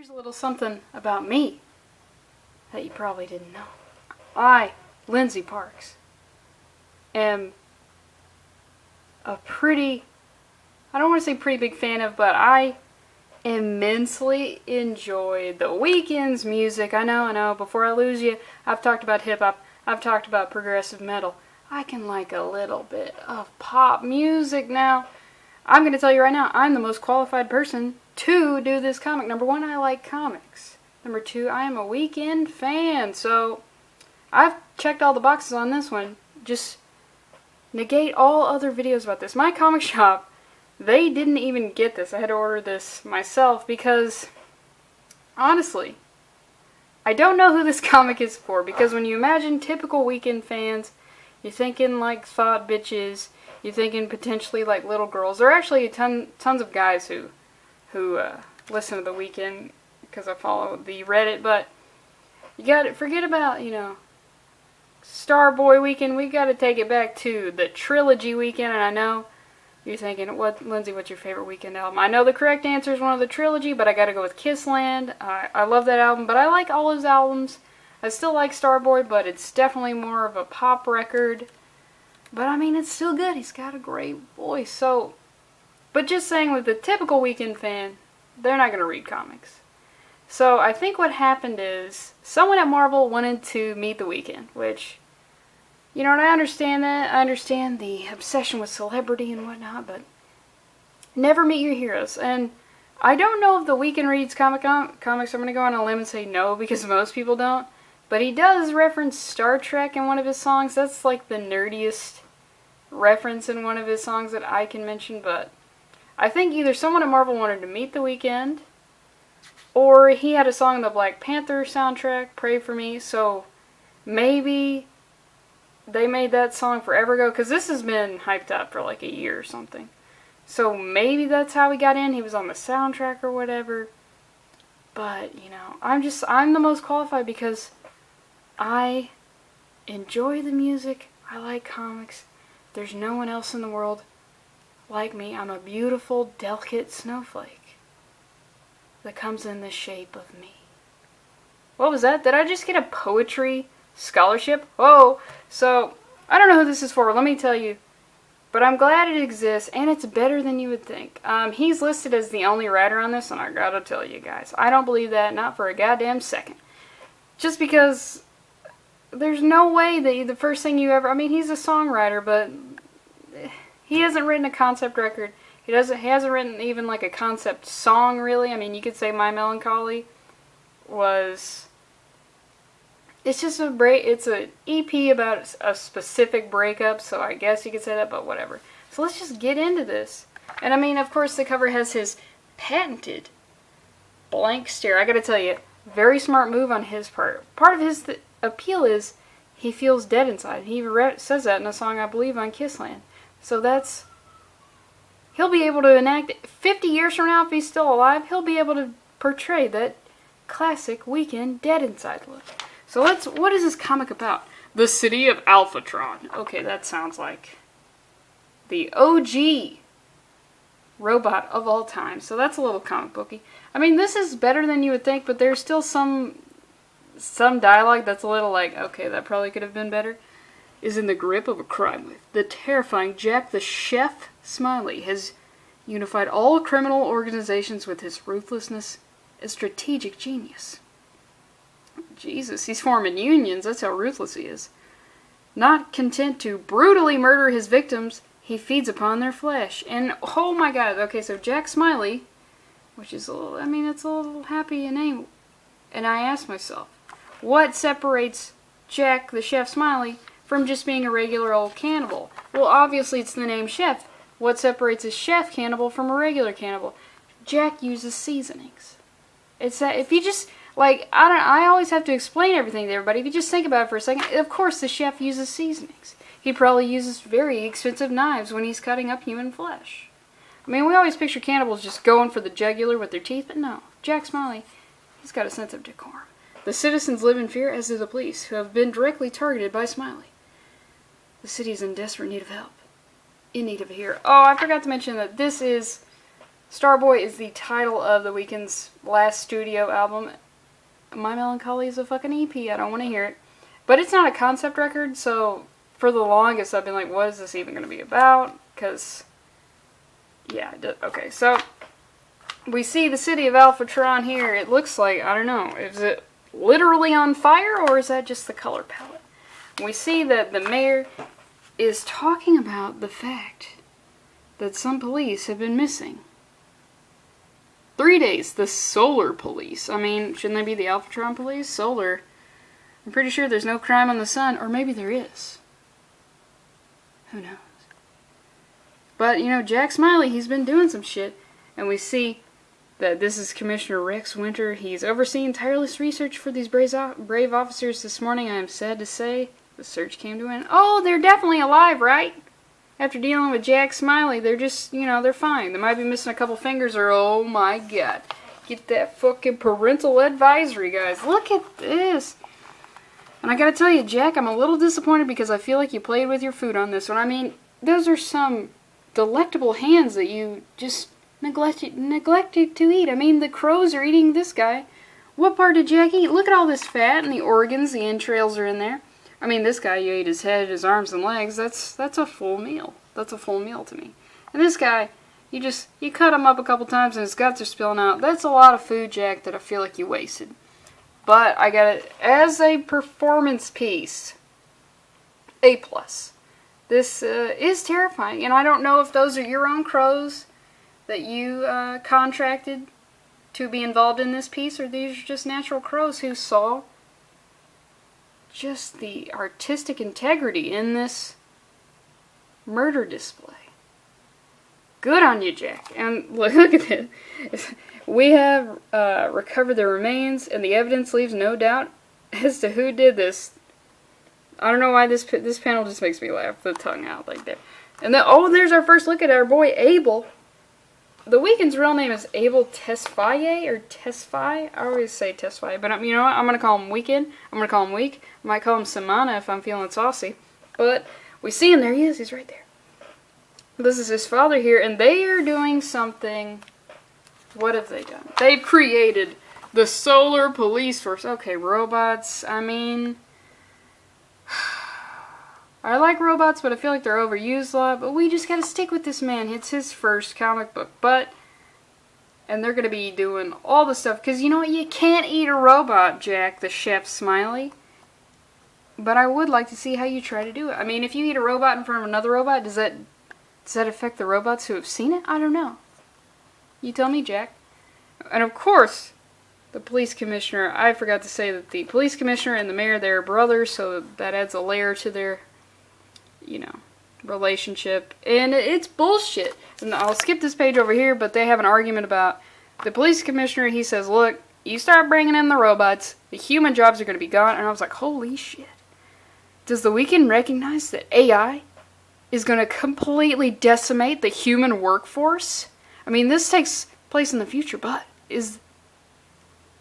Here's a little something about me that you probably didn't know. I, Lindsey Parks, am a pretty, I don't want to say pretty big fan of, but I immensely enjoy the Weeknd's music. I know, before I lose you, I've talked about hip-hop, I've talked about progressive metal. I can like a little bit of pop music now. I'm going to tell you right now, I'm the most qualified person to do this comic. Number one, I like comics. Number two, I am a Weeknd fan. So, I've checked all the boxes on this one. Just negate all other videos about this. My comic shop, they didn't even get this. I had to order this myself because, honestly, I don't know who this comic is for. Because when you imagine typical Weeknd fans, you're thinking like thought bitches. You're thinking potentially like little girls. There are actually tons of guys who listen to the Weeknd because I follow the Reddit. But you got to forget about, Starboy Weeknd. We got to take it back to the trilogy Weeknd. And I know you're thinking, Lindsey, what's your favorite Weeknd album? I know the correct answer is one of the trilogy, but I got to go with Kissland. I love that album, but I like all his albums. I still like Starboy, but it's definitely more of a pop record. But I mean, it's still good. He's got a great voice. So, but just saying, with the typical Weeknd fan, they're not going to read comics. So I think what happened is someone at Marvel wanted to meet the Weeknd, which, and I understand that. I understand the obsession with celebrity and whatnot, but never meet your heroes. And I don't know if the Weeknd reads comics. I'm going to go on a limb and say no, because most people don't. But he does reference Star Trek in one of his songs. That's like the nerdiest reference in one of his songs that I can mention. But I think either someone at Marvel wanted to meet the Weeknd, or he had a song in the Black Panther soundtrack, Pray For Me. So maybe they made that song forever ago, because this has been hyped up for like a year or something. So maybe that's how he got in. He was on the soundtrack or whatever. But, I'm the most qualified because I enjoy the music. I like comics. There's no one else in the world like me. I'm a beautiful, delicate snowflake that comes in the shape of me. What was that? Did I just get a poetry scholarship? Whoa! So, I don't know who this is for, let me tell you. But I'm glad it exists, and it's better than you would think. He's listed as the only writer on this, and I gotta tell you guys, I don't believe that, not for a goddamn second. Just because there's no way that the first thing you ever... he's a songwriter, but he hasn't written a concept record. He hasn't written even like a concept song, really. You could say My Melancholy was... It's just it's an EP about a specific breakup, so I guess you could say that, but whatever. So let's just get into this. And of course, the cover has his patented blank stare. I gotta tell you, very smart move on his part. Part of his appeal is he feels dead inside. He says that in a song, I believe, on Kissland. So he'll be able to enact it. 50 years from now, if he's still alive, he'll be able to portray that classic Weeknd dead inside look. So what is this comic about? The City of Alphatron. Okay, that sounds like the OG robot of all time. So that's a little comic booky. This is better than you would think, but there's still some dialogue that's a little like, okay, that probably could have been better. Is in the grip of a crime wave. The terrifying Jack the Chef Smiley has unified all criminal organizations with his ruthlessness and strategic genius. Jesus, he's forming unions. That's how ruthless he is. Not content to brutally murder his victims, he feeds upon their flesh. And, oh my god, okay, so Jack Smiley, which is a little, it's a little happy name. And I asked myself, what separates Jack the Chef Smiley from just being a regular old cannibal? Well, obviously it's the name Chef. What separates a chef cannibal from a regular cannibal? Jack uses seasonings. It's that, if you just... I always have to explain everything to everybody. If you just think about it for a second, of course the chef uses seasonings. He probably uses very expensive knives when he's cutting up human flesh. We always picture cannibals just going for the jugular with their teeth, but no. Jack Smiley, he's got a sense of decorum. The citizens live in fear, as do the police, who have been directly targeted by Smiley. The city is in desperate need of help. In need of a hero. Oh, I forgot to mention that this is Starboy is the title of the Weeknd's last studio album. My Melancholy is a fucking EP. I don't want to hear it. But it's not a concept record, so for the longest I've been like, what is this even going to be about? Because, yeah, okay, so we see the city of Alphatron here. It looks like, I don't know, is it literally on fire, or is that just the color palette? We see that the mayor is talking about the fact that some police have been missing. 3 days. The solar police. I mean, shouldn't they be the Alphatron police? Solar. I'm pretty sure there's no crime on the sun, or maybe there is. Who knows? But, you know, Jack Smiley, he's been doing some shit, and we see that this is Commissioner Rex Winter. He's overseeing tireless research for these brave officers this morning. I am sad to say the search came to an end. Oh, they're definitely alive, right? After dealing with Jack Smiley, they're just, you know, they're fine. They might be missing a couple fingers, or oh my god. Get that fucking parental advisory, guys. Look at this. And I gotta tell you, Jack, I'm a little disappointed because I feel like you played with your food on this one. I mean, those are some delectable hands that you just neglected to eat. I mean, the crows are eating this guy. What part did Jack eat? Look at all this fat and the organs, the entrails are in there. I mean, this guy, you ate his head, his arms, and legs. That's a full meal. That's a full meal to me. And this guy, you cut him up a couple times and his guts are spilling out. That's a lot of food, Jack, that I feel like you wasted. But I got it as a performance piece. A+. This is terrifying, and I don't know if those are your own crows that you contracted to be involved in this piece, or these are just natural crows who saw just the artistic integrity in this murder display. Good on you, Jack. And look at this. We have recovered the remains, and the evidence leaves no doubt as to who did this. I don't know why this panel just makes me laugh. The tongue out like that. And then, oh, there's our first look at our boy Abel. The Weeknd's real name is Abel Tesfaye, or Tesfaye. I always say Tesfaye, but you know what? I'm going to call him Weeknd. I'm going to call him Week. I might call him Samana if I'm feeling saucy. But we see him. There he is. He's right there. This is his father here, and they are doing something. What have they done? They've created the Solar Police Force. Okay, robots. I mean, I like robots, but I feel like they're overused a lot. But we just gotta stick with this man. It's his first comic book. And they're gonna be doing all the stuff. Because you know what? You can't eat a robot, Jack, the Chef Smiley. But I would like to see how you try to do it. I mean, if you eat a robot in front of another robot, does that affect the robots who have seen it? I don't know. You tell me, Jack. And of course, the police commissioner. I forgot to say that the police commissioner and the mayor, they're brothers, so that adds a layer to their, you know, relationship. And it's bullshit. And I'll skip this page over here, but they have an argument about the police commissioner. He says, look, you start bringing in the robots, the human jobs are going to be gone. And I was like, holy shit. Does the Weeknd recognize that AI is going to completely decimate the human workforce? I mean, this takes place in the future, but is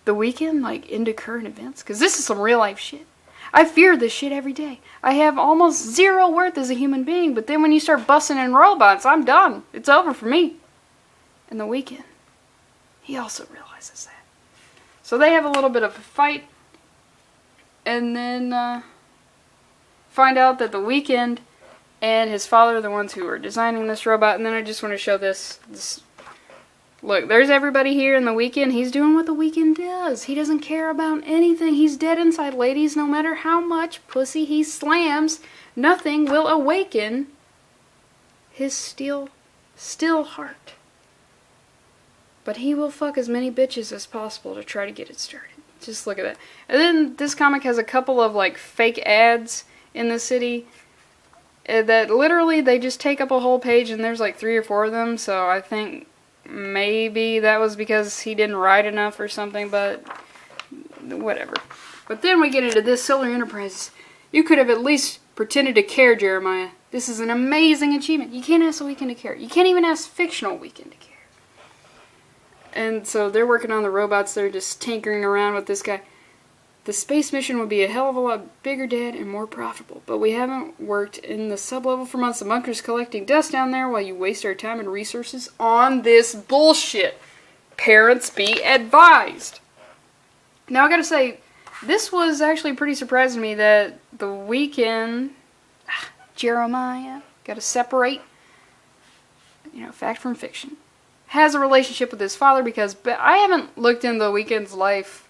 the Weeknd, like, into current events? Because this is some real life shit. I fear this shit every day. I have almost zero worth as a human being, but then when you start busting in robots, I'm done. It's over for me. And the Weeknd, he also realizes that. So they have a little bit of a fight, and then find out that the Weeknd and his father are the ones who are designing this robot. And then I just want to show this. Look, there's everybody here in the Weeknd. He's doing what the Weeknd does. He doesn't care about anything. He's dead inside, ladies. No matter how much pussy he slams, nothing will awaken his still heart. But he will fuck as many bitches as possible to try to get it started. Just look at that. And then this comic has a couple of like fake ads in the city that literally they just take up a whole page, and there's like 3 or 4 of them. So I think maybe that was because he didn't write enough or something, but whatever. But then we get into this Solar Enterprises. You could have at least pretended to care, Jeremiah. This is an amazing achievement. You can't ask the Weeknd to care. You can't even ask fictional Weeknd to care. And so they're working on the robots. They're just tinkering around with this guy. The space mission would be a hell of a lot bigger, Dad, and more profitable. But we haven't worked in the sublevel for months. The bunker's collecting dust down there while you waste our time and resources on this bullshit. Parents, be advised. Now, I gotta say, this was actually pretty surprising to me that the Weeknd, Jeremiah, gotta separate, fact from fiction, has a relationship with his father, because I haven't looked into the Weeknd's life.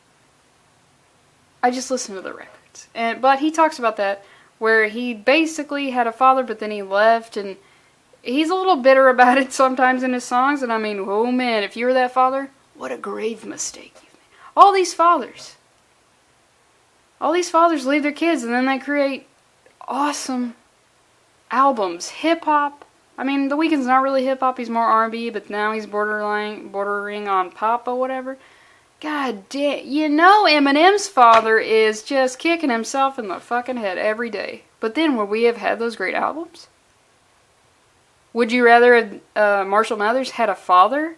I just listened to the records. But he talks about that, where he basically had a father, but then he left, and he's a little bitter about it sometimes in his songs, and I mean, oh man, if you were that father, what a grave mistake you've made. All these fathers leave their kids, and then they create awesome albums. Hip-hop. I mean, the Weeknd's not really hip-hop, he's more R&B, but now he's bordering on pop or whatever. God damn, Eminem's father is just kicking himself in the fucking head every day. But then, would we have had those great albums? Would you rather Marshall Mathers had a father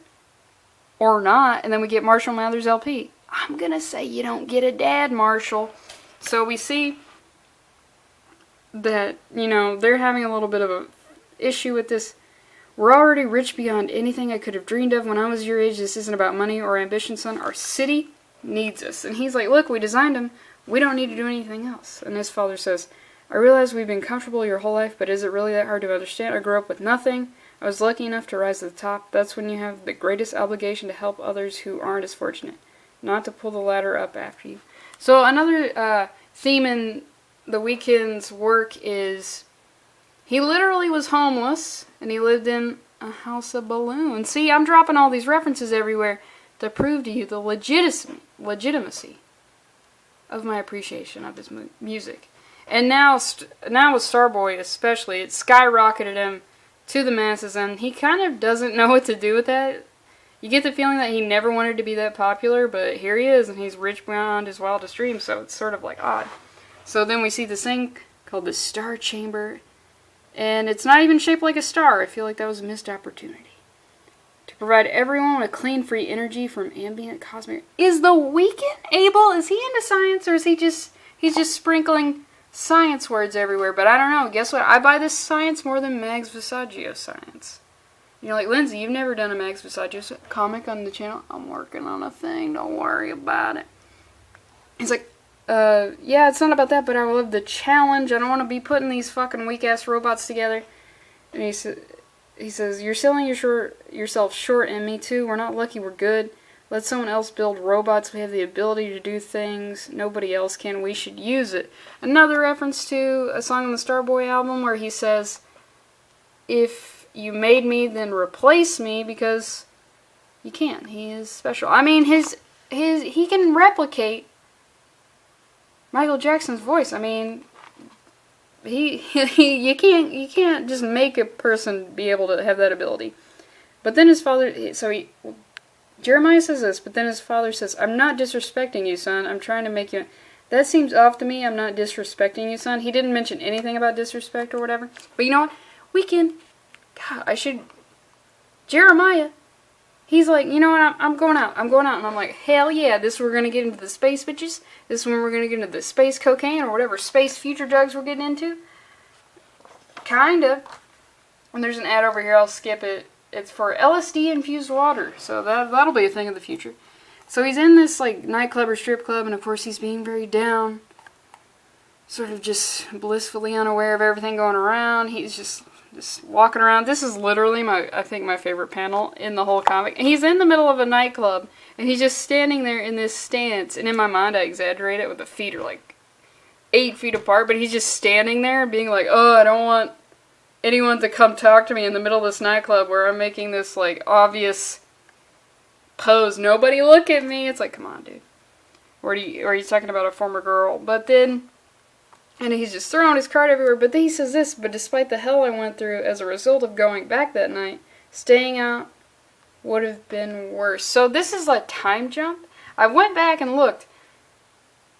or not, and then we get Marshall Mathers LP? I'm gonna say you don't get a dad, Marshall. So we see that, they're having a little bit of an issue with this. We're already rich beyond anything I could have dreamed of when I was your age. This isn't about money or ambition, son. Our city needs us. And he's like, look, we designed them. We don't need to do anything else. And his father says, I realize we've been comfortable your whole life, but is it really that hard to understand? I grew up with nothing. I was lucky enough to rise to the top. That's when you have the greatest obligation to help others who aren't as fortunate, not to pull the ladder up after you. So another theme in the Weeknd's work is he literally was homeless, and he lived in a house of balloons. See, I'm dropping all these references everywhere to prove to you the legitimacy of my appreciation of his music. And now with Starboy especially, it skyrocketed him to the masses, and he kind of doesn't know what to do with that. You get the feeling that he never wanted to be that popular, but here he is, and he's rich beyond his wildest dreams, so it's sort of like odd. So then we see this thing called the Star Chamber, and it's not even shaped like a star. I feel like that was a missed opportunity. To provide everyone with clean, free energy from ambient cosmic... Is the Weeknd able? Is he into science, or is he's just sprinkling science words everywhere? But I don't know. Guess what? I buy this science more than Mags Visaggio science. You're like, Lindsay, you've never done a Mags Visaggio comic on the channel? I'm working on a thing. Don't worry about it. He's like, yeah, it's not about that, but I love the challenge. I don't want to be putting these fucking weak-ass robots together. And he says, you're selling yourself short, and me too. We're not lucky, we're good. Let someone else build robots. We have the ability to do things nobody else can. We should use it. Another reference to a song on the Starboy album where he says, if you made me, then replace me, because you can't. He is special. I mean, he can replicate Michael Jackson's voice. I mean, you can't just make a person be able to have that ability. But then his father, Jeremiah says this, but then his father says, I'm not disrespecting you, son. I'm trying to make you... That seems off to me. I'm not disrespecting you, son. He didn't mention anything about disrespect or whatever. But you know what? Weeknd, God, Jeremiah, he's like, you know what, I'm going out. And I'm like, hell yeah, this we're going to get into the space bitches. This one we're going to get into the space cocaine or whatever space future drugs we're getting into. Kinda. And there's an ad over here, I'll skip it. It's for LSD-infused water. So that'll be a thing of the future. So he's in this like nightclub or strip club, and of course he's being very down. Sort of just blissfully unaware of everything going around. He's just walking around. This is literally I think my favorite panel in the whole comic. And he's in the middle of a nightclub, and he's just standing there in this stance. And in my mind, I exaggerate it with the feet are like 8 feet apart, but he's just standing there being like, oh, I don't want anyone to come talk to me in the middle of this nightclub where I'm making this like obvious pose. Nobody look at me. It's like, come on, dude. Or he's talking about a former girl. But then, and he's just throwing his card everywhere. But then he says this, but despite the hell I went through as a result of going back that night, staying out would have been worse. So this is a time jump. I went back and looked.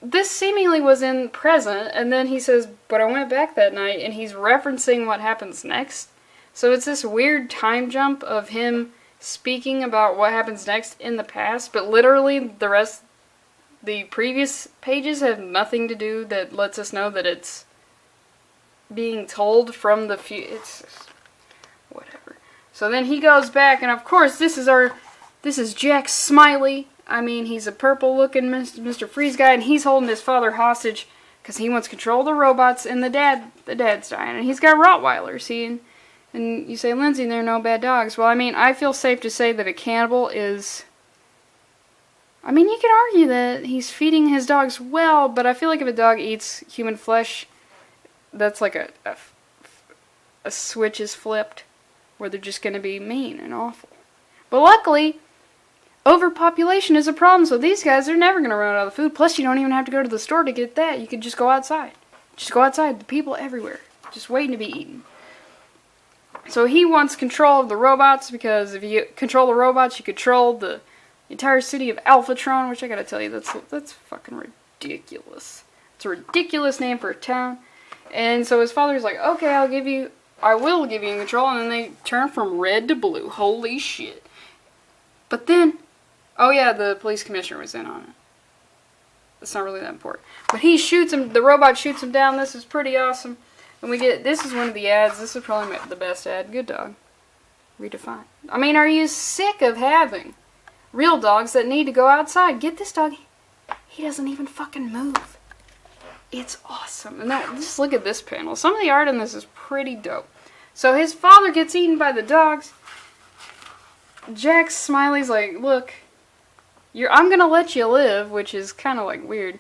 This seemingly was in present, and then he says, but I went back that night, and he's referencing what happens next. So it's this weird time jump of him speaking about what happens next in the past, but literally the rest the previous pages have nothing to do that lets us know that it's being told from the it's whatever. So then he goes back, and of course this is Jack Smiley. I mean, he's a purple-looking Mr. Freeze guy, and he's holding his father hostage because he wants control of the robots, and the dad's dying, and he's got Rottweilers. And you say, Lindsey, they're no bad dogs. Well, I mean, I feel safe to say that a cannibal is... I mean, you could argue that he's feeding his dogs well, but I feel like if a dog eats human flesh, that's like a switch is flipped, where they're just going to be mean and awful. But luckily, overpopulation is a problem, so these guys are never going to run out of food. Plus, you don't even have to go to the store to get that. You could just go outside. Just go outside. The people everywhere, just waiting to be eaten. So he wants control of the robots, because if you control the robots, you control the entire city of Alphatron, which I gotta tell you, that's fucking ridiculous. It's a ridiculous name for a town. And so his father's like, okay, I will give you control, and then they turn from red to blue. Holy shit. But then, oh yeah, the police commissioner was in on it. It's not really that important. But he shoots him, the robot shoots him down. This is pretty awesome. And this is one of the ads. This is probably the best ad. Good dog. Redefined. I mean, are you sick of having real dogs that need to go outside? Get this dog. He doesn't even fucking move. It's awesome. And just look at this panel. Some of the art in this is pretty dope. So his father gets eaten by the dogs. Jack Smiley's like, look, I'm gonna let you live, which is kind of like weird.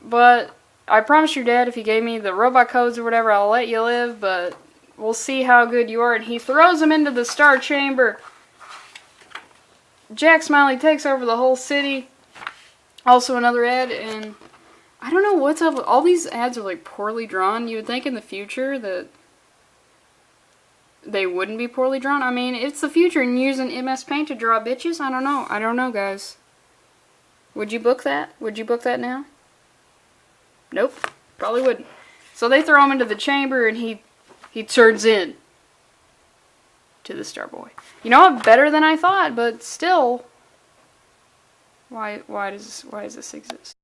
But I promise your dad, if he gave me the robot codes or whatever, I'll let you live, but we'll see how good you are. And he throws him into the Star Chamber. Jack Smiley takes over the whole city. Also another ad, and I don't know what's up with all these ads are like poorly drawn. You would think in the future that they wouldn't be poorly drawn. I mean, it's the future and using MS Paint to draw bitches. I don't know. I don't know, guys. Would you book that? Would you book that now? Nope. Probably wouldn't. So they throw him into the chamber, and he turns in to the Starboy. You know, better than I thought, but still, why does this exist?